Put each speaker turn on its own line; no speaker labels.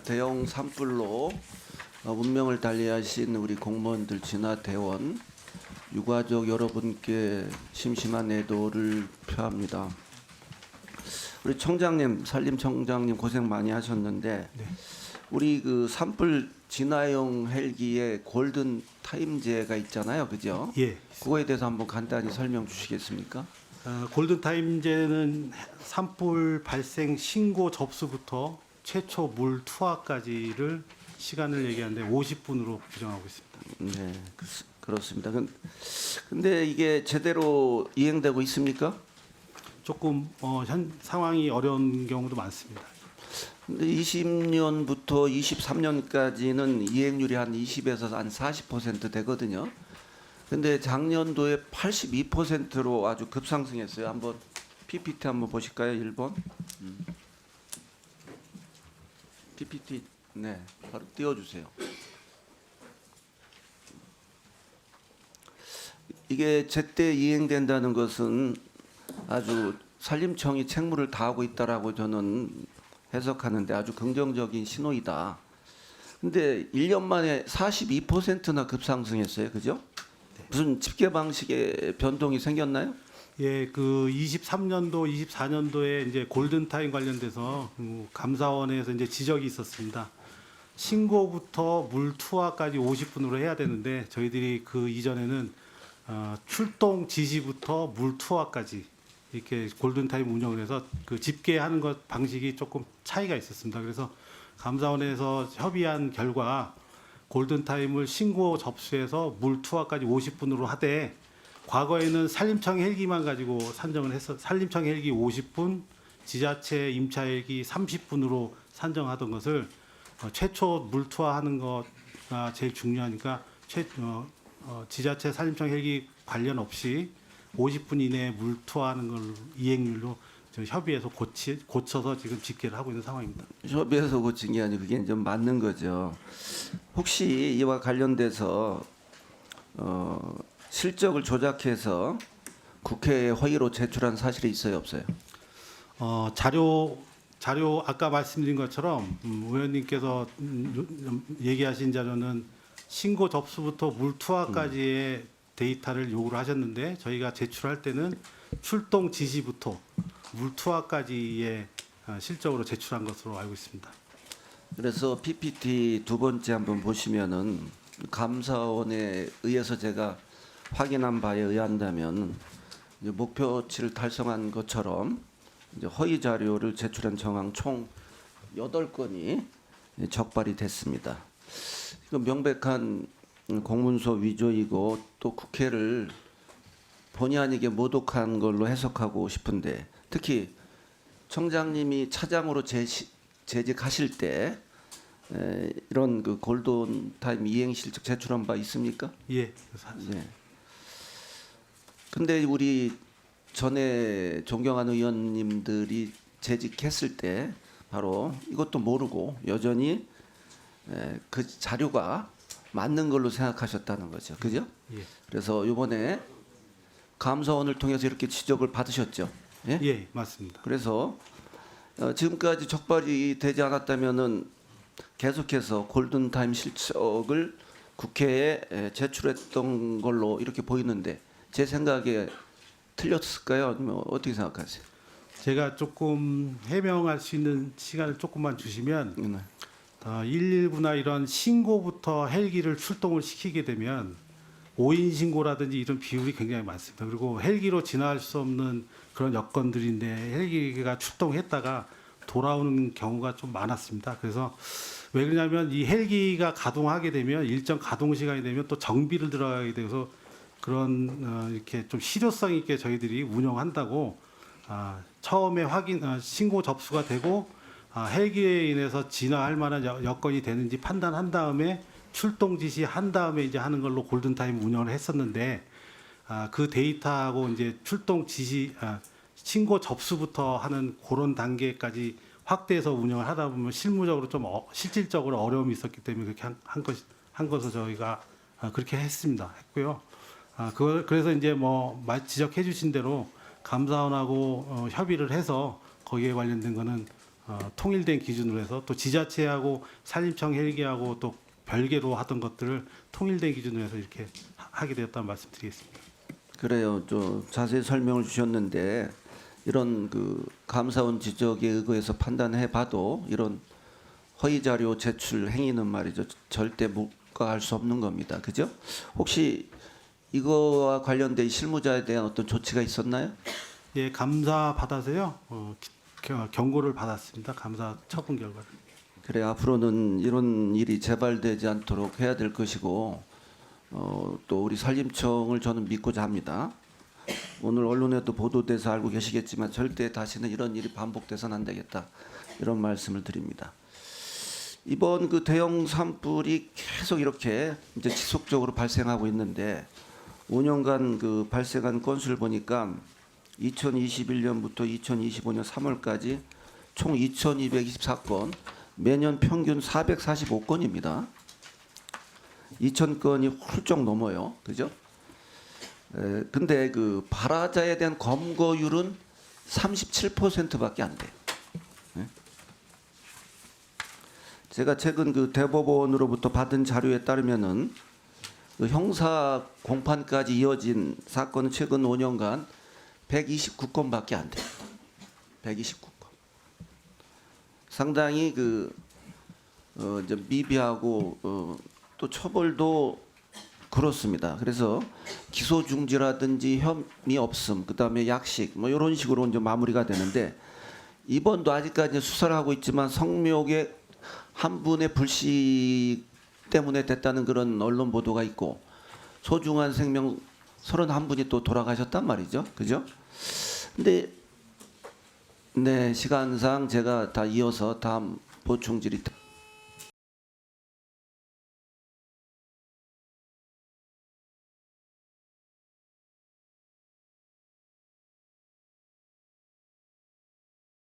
대형 산불로 운명을 달리하신 우리 공무원들 진화대원 유가족 여러분께 심심한 애도를 표합니다. 우리 청장님, 산림청장님 고생 많이 하셨는데
네.
우리 그 산불 진화용 헬기에 골든 타임제가 있잖아요, 그죠?
예.
그거에 대해서 한번 간단히 설명 주시겠습니까?
골든 타임제는 산불 발생 신고 접수부터 최초 물 투하까지를 시간을 얘기하는데 50분으로 규정하고 있습니다.
네, 그렇습니다. 근데 이게 제대로 이행되고 있습니까?
조금 현 상황이 어려운 경우도 많습니다.
근데 20년부터 23년까지는 이행률이 한 20에서 한 40% 되거든요. 근데 작년도에 82%로 아주 급상승했어요. 한번 PPT 한번 보실까요? 1번. PPT 네, 바로 띄워주세요. 이게 제때 이행된다는 것은 아주 산림청이 책무를 다하고 있다라고 저는 해석하는데 아주 긍정적인 신호이다. 근데 1년 만에 42%나 급상승했어요. 그죠? 무슨 집계 방식의 변동이 생겼나요?
예, 그 23년도, 24년도에 이제 골든 타임 관련돼서 감사원에서 이제 지적이 있었습니다. 신고부터 물 투하까지 50분으로 해야 되는데 저희들이 그 이전에는 출동 지시부터 물 투하까지 이렇게 골든 타임 운영을 해서 그 집계하는 것 방식이 조금 차이가 있었습니다. 그래서 감사원에서 협의한 결과 골든 타임을 신고 접수해서 물 투하까지 50분으로 하되 과거에는 산림청 헬기만 가지고 산정을 해서 산림청 헬기 50분, 지자체 임차 헬기 30분으로 산정하던 것을 최초 물 투하하는 거가 제일 중요하니까 지자체 산림청 헬기 관련 없이 50분 이내에 물 투하하는 걸 이행률로 협의해서 고쳐서 지금 집계를 하고 있는 상황입니다.
협의해서 고친 게 아니고 그게 좀 맞는 거죠. 혹시 이와 관련돼서 실적을 조작해서 국회에 허위로 제출한 사실이 있어요, 없어요?
자료 아까 말씀드린 것처럼 의원님께서 얘기하신 자료는 신고 접수부터 물 투하까지의 데이터를 요구를 하셨는데 저희가 제출할 때는 출동 지시부터 물 투하까지의 실적으로 제출한 것으로 알고 있습니다.
그래서 PPT 두 번째 한번 보시면은 감사원에 의해서 제가 확인한 바에 의한다면 이제 목표치를 달성한 것처럼 이제 허위 자료를 제출한 정황 총 8건이 적발이 됐습니다. 이거 명백한 공문서 위조이고 또 국회를 본의 아니게 모독한 걸로 해석하고 싶은데 특히 청장님이 차장으로 재직하실 때 이런 그 골든 타임 이행 실적 제출한 바 있습니까?
예.
네. 근데 우리 전에 존경하는 의원님들이 재직했을 때 바로 이것도 모르고 여전히 그 자료가 맞는 걸로 생각하셨다는 거죠. 그죠?
예.
그래서 이번에 감사원을 통해서 이렇게 지적을 받으셨죠. 예?
예, 맞습니다.
그래서 지금까지 적발이 되지 않았다면은 계속해서 골든 타임 실적을 국회에 제출했던 걸로 이렇게 보이는데 제 생각에 틀렸을까요? 아니면 어떻게 생각하세요?
제가 조금 해명할 수 있는 시간을 조금만 주시면
네.
119나 이런 신고부터 헬기를 출동을 시키게 되면 5인 신고라든지 이런 비율이 굉장히 많습니다. 그리고 헬기로 진화할 수 없는 그런 여건들인데 헬기가 출동했다가 돌아오는 경우가 좀 많았습니다. 그래서 왜 그러냐면 이 헬기가 가동하게 되면 일정 가동 시간이 되면 또 정비를 들어가게 돼서 그런 이렇게 좀 실효성 있게 저희들이 운영한다고 처음에 신고 접수가 되고 헬기에 인해서 진화할 만한 여건이 되는지 판단한 다음에 출동 지시한 다음에 이제 하는 걸로 골든 타임 운영을 했었는데 그 데이터하고 이제 출동 지시 신고 접수부터 하는 그런 단계까지 확대해서 운영을 하다 보면 실무적으로 좀 실질적으로 어려움이 있었기 때문에 그렇게 한 것을 저희가 그렇게 했고요. 그래서 이제 뭐 지적해 주신 대로 감사원하고 협의를 해서 거기에 관련된 거는 통일된 기준으로 해서 또 지자체하고 산림청 헬기하고 또 별개로 하던 것들을 통일된 기준으로 해서 이렇게 하게 되었다는 말씀드리겠습니다.
그래요. 좀 자세히 설명을 주셨는데 이런 그 감사원 지적에 의거해서 판단해봐도 이런 허위 자료 제출 행위는 말이죠 절대 묵과할 수 없는 겁니다. 그죠? 혹시 이거와 관련된 실무자에 대한 어떤 조치가 있었나요?
예, 감사 받아서요. 경고를 받았습니다. 감사 처분 결과를.
그래 앞으로는 이런 일이 재발되지 않도록 해야 될 것이고 또 우리 산림청을 저는 믿고자 합니다. 오늘 언론에도 보도돼서 알고 계시겠지만 절대 다시는 이런 일이 반복돼서는 안 되겠다 이런 말씀을 드립니다. 이번 그 대형 산불이 계속 이렇게 이제 지속적으로 발생하고 있는데 5년간 그 발생한 건수를 보니까 2021년부터 2025년 3월까지 총 2,224건, 매년 평균 445건입니다. 2,000건이 훌쩍 넘어요. 그죠? 근데 그 발화자에 대한 검거율은 37%밖에 안 돼요. 네? 제가 최근 그 대법원으로부터 받은 자료에 따르면은 그 형사 공판까지 이어진 사건은 최근 5년간 129건밖에 안 돼요. 129건. 상당히 그 이제 미비하고 또 처벌도 그렇습니다. 그래서 기소 중지라든지 혐의 없음, 그다음에 약식 뭐 이런 식으로 이제 마무리가 되는데 이번도 아직까지 수사를 하고 있지만 성묘의 한 분의 불씨 때문에 됐다는 그런 언론 보도가 있고 소중한 생명 31분이 또 돌아가셨단 말이죠. 그죠? 근데 네, 시간상 제가 다 이어서 다음 보충 질의